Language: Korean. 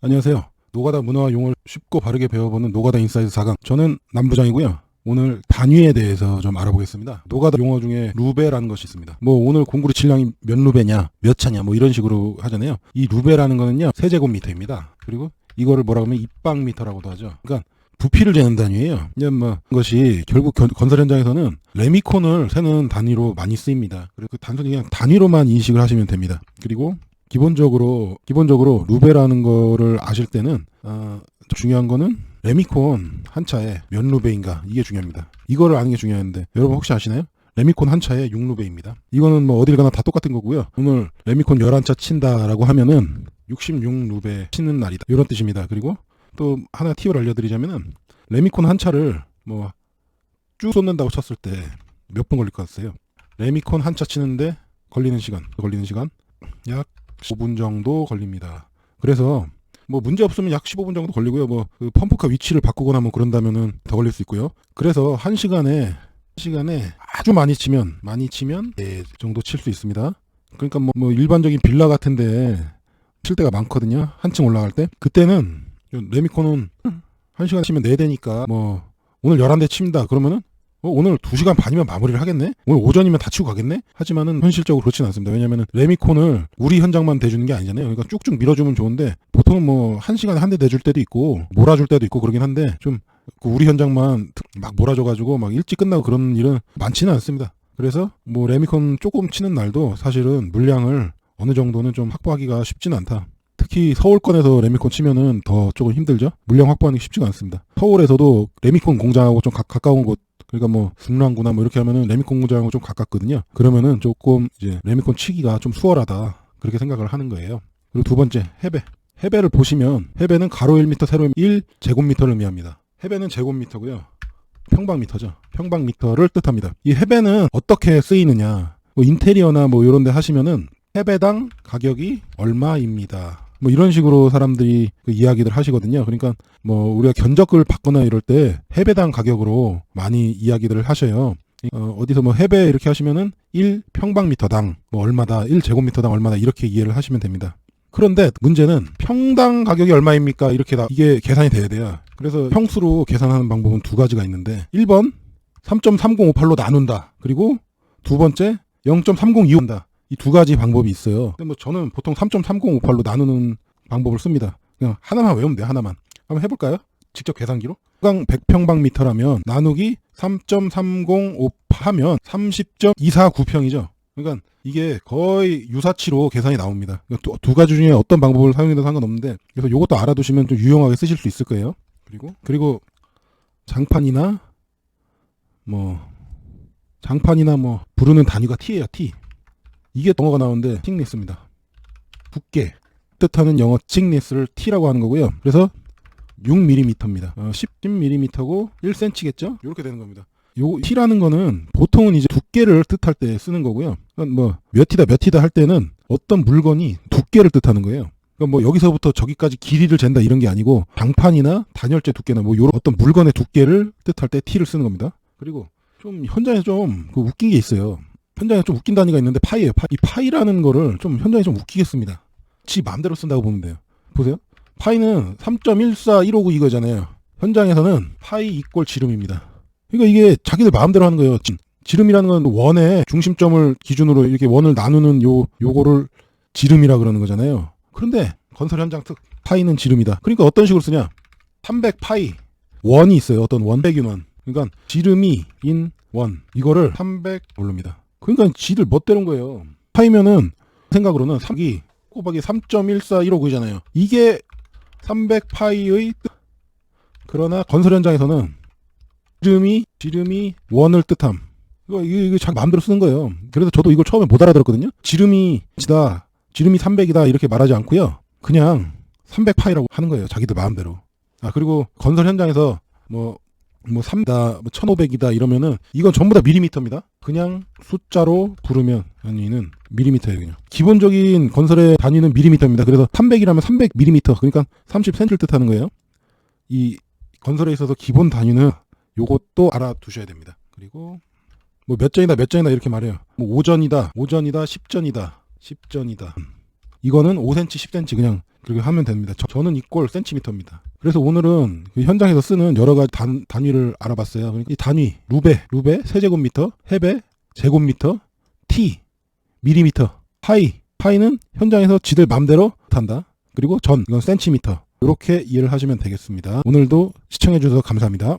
안녕하세요. 노가다 문화와 용어를 쉽고 바르게 배워보는 노가다 인사이드 4강. 저는 남부장이고요. 오늘 단위에 대해서 좀 알아보겠습니다. 노가다 용어 중에 루베라는 것이 있습니다. 뭐 오늘 공구리 질량이 몇 루베냐, 몇 차냐, 뭐 이런 식으로 하잖아요. 이 루베라는 거는요, 세제곱미터입니다. 그리고 이거를 뭐라고 하면 입방미터라고도 하죠. 그러니까 부피를 재는 단위예요. 그냥 뭐 것이 결국 건설 현장에서는 레미콘을 세는 단위로 많이 쓰입니다. 그리고 단순히 그냥 단위로만 인식을 하시면 됩니다. 그리고 기본적으로 루베라는 거를 아실 때는 중요한 거는 레미콘 한 차에 몇 루베인가, 이게 중요합니다. 이거를 아는 게 중요한데 여러분 혹시 아시나요? 레미콘 한 차에 6루베입니다. 이거는 뭐 어딜 가나 다 똑같은 거고요. 오늘 레미콘 11차 친다라고 하면은 66루베 치는 날이다, 이런 뜻입니다. 그리고 또 하나 팁을 알려드리자면은 레미콘 한 차를 뭐 쭉 쏟는다고 쳤을 때 몇 분 걸릴 것 같으세요? 레미콘 한 차 치는데 걸리는 시간 약 15분 정도 걸립니다. 그래서 뭐 문제 없으면 약 15분 정도 걸리고요. 뭐 그 펌프카 위치를 바꾸거나 뭐 그런다면은 더 걸릴 수 있고요. 그래서 한 시간에 아주 많이 치면 정도 칠 수 있습니다. 그러니까 뭐 일반적인 빌라 같은데 칠 때가 많거든요. 한층 올라갈 때. 그때는 레미콘은 한 시간 치면 4대니까 뭐 오늘 11대 칩니다. 그러면은 오늘 2시간 반이면 마무리를 하겠네? 오늘 오전이면 다 치고 가겠네? 하지만은 현실적으로 그렇지는 않습니다. 왜냐면은 레미콘을 우리 현장만 대주는 게 아니잖아요. 그러니까 쭉쭉 밀어주면 좋은데 보통은 뭐 1시간에 한 대 대줄 때도 있고 몰아줄 때도 있고 그러긴 한데 좀 그 우리 현장만 막 몰아줘가지고 막 일찍 끝나고 그런 일은 많지는 않습니다. 그래서 뭐 레미콘 조금 치는 날도 사실은 물량을 어느 정도는 좀 확보하기가 쉽지는 않다. 특히 서울권에서 레미콘 치면은 더 조금 힘들죠. 물량 확보하는 게 쉽지가 않습니다. 서울에서도 레미콘 공장하고 좀 가까운 곳, 그러니까 뭐 중랑구나 뭐 이렇게 하면은 레미콘 공장하고 좀 가깝거든요. 그러면은 조금 이제 레미콘 치기가 좀 수월하다, 그렇게 생각을 하는 거예요. 그리고 두 번째, 해배를 보시면 해배는 가로 1m, 세로 1제곱미터를 의미합니다. 해배는 제곱미터고요. 평방미터죠. 평방미터를 뜻합니다. 이 해배는 어떻게 쓰이느냐? 뭐 인테리어나 뭐 이런 데 하시면은 해배당 가격이 얼마입니다. 뭐 이런 식으로 사람들이 그 이야기들 하시거든요. 그러니까 뭐 우리가 견적을 받거나 이럴 때 해배당 가격으로 많이 이야기들을 하셔요. 어디서 뭐 해배 이렇게 하시면은 1평방미터당 뭐 얼마다, 1제곱미터당 얼마다, 이렇게 이해를 하시면 됩니다. 그런데 문제는 평당 가격이 얼마입니까? 이게 계산이 돼야 돼요. 그래서 평수로 계산하는 방법은 두 가지가 있는데 1번 3.3058로 나눈다. 그리고 두 번째 0.302한다. 이 두 가지 방법이 있어요. 근데 뭐 저는 보통 3.3058로 나누는 방법을 씁니다. 그냥 하나만 외우면 돼요. 하나만. 한번 해볼까요? 직접 계산기로. 100평방미터라면 나누기 3.305 하면 30.249평이죠. 그러니까 이게 거의 유사치로 계산이 나옵니다. 그러니까 두 가지 중에 어떤 방법을 사용해도 상관없는데, 그래서 이것도 알아두시면 좀 유용하게 쓰실 수 있을 거예요. 그리고 장판이나 뭐 부르는 단위가 T예요. T. 이게 영어가 나오는데 틱니스입니다. 두께 뜻하는 영어 틱니스를 T라고 하는 거고요. 그래서 6mm입니다. 10mm고 1cm겠죠? 이렇게 되는 겁니다. 요 T라는 거는 보통은 이제 두께를 뜻할 때 쓰는 거고요. 그러니까 뭐 몇 T다 할 때는 어떤 물건이 두께를 뜻하는 거예요. 그러니까 뭐 여기서부터 저기까지 길이를 잰다 이런 게 아니고 장판이나 단열재 두께나 뭐 요런 어떤 물건의 두께를 뜻할 때 T를 쓰는 겁니다. 그리고 좀 현장에 좀 웃긴 게 있어요. 현장에 좀 웃긴 단위가 있는데 파이예요. 이 파이라는 거를 좀 현장에 좀 웃기겠습니다. 지 마음대로 쓴다고 보면 돼요. 보세요. 파이는 3.14159 이거잖아요. 현장에서는 파이 이꼴 지름입니다. 그러니까 이게 자기들 마음대로 하는 거예요. 지름이라는 건 원의 중심점을 기준으로 이렇게 원을 나누는 요거를 지름이라 그러는 거잖아요. 그런데 건설 현장 특 파이는 지름이다. 그러니까 어떤 식으로 쓰냐? 300파이 원이 있어요. 어떤 원백인원. 그러니까 지름이 인 원, 이거를 300 모릅니다. 그러니까 지들 멋대로인 거예요. 파이면은 생각으로는 3기 곱하기 3.14159이잖아요. 이게 300파이의 뜻. 그러나 건설 현장에서는 지름이 원을 뜻함. 이거 자기 마음대로 쓰는 거예요. 그래서 저도 이걸 처음에 못 알아들었거든요. 지름이 300이다 이렇게 말하지 않고요. 그냥 300파이라고 하는 거예요. 자기들 마음대로. 그리고 건설 현장에서 뭐 3다, 1500이다 이러면은 이건 전부 다 밀리미터입니다. 그냥 숫자로 부르면 단위는 밀리미터예요. 그냥 기본적인 건설의 단위는 밀리미터입니다. 그래서 300이라면 300밀리미터, 그러니까 30cm를 뜻하는 거예요. 이 건설에 있어서 기본 단위는 요것도 알아두셔야 됩니다. 그리고 뭐 몇 전이다 이렇게 말해요. 뭐 5전이다 10전이다 이거는 5cm 10cm 그냥 그렇게 하면 됩니다. 저는 이꼴 센티미터입니다. 그래서 오늘은 그 현장에서 쓰는 여러 가지 단위를 알아봤어요. 그러니까 이 단위, 루베 세제곱미터, 헤베 제곱미터, 티 밀리미터, 파이는 현장에서 지들 맘대로 한다. 그리고 이건 센티미터. 이렇게 이해를 하시면 되겠습니다. 오늘도 시청해 주셔서 감사합니다.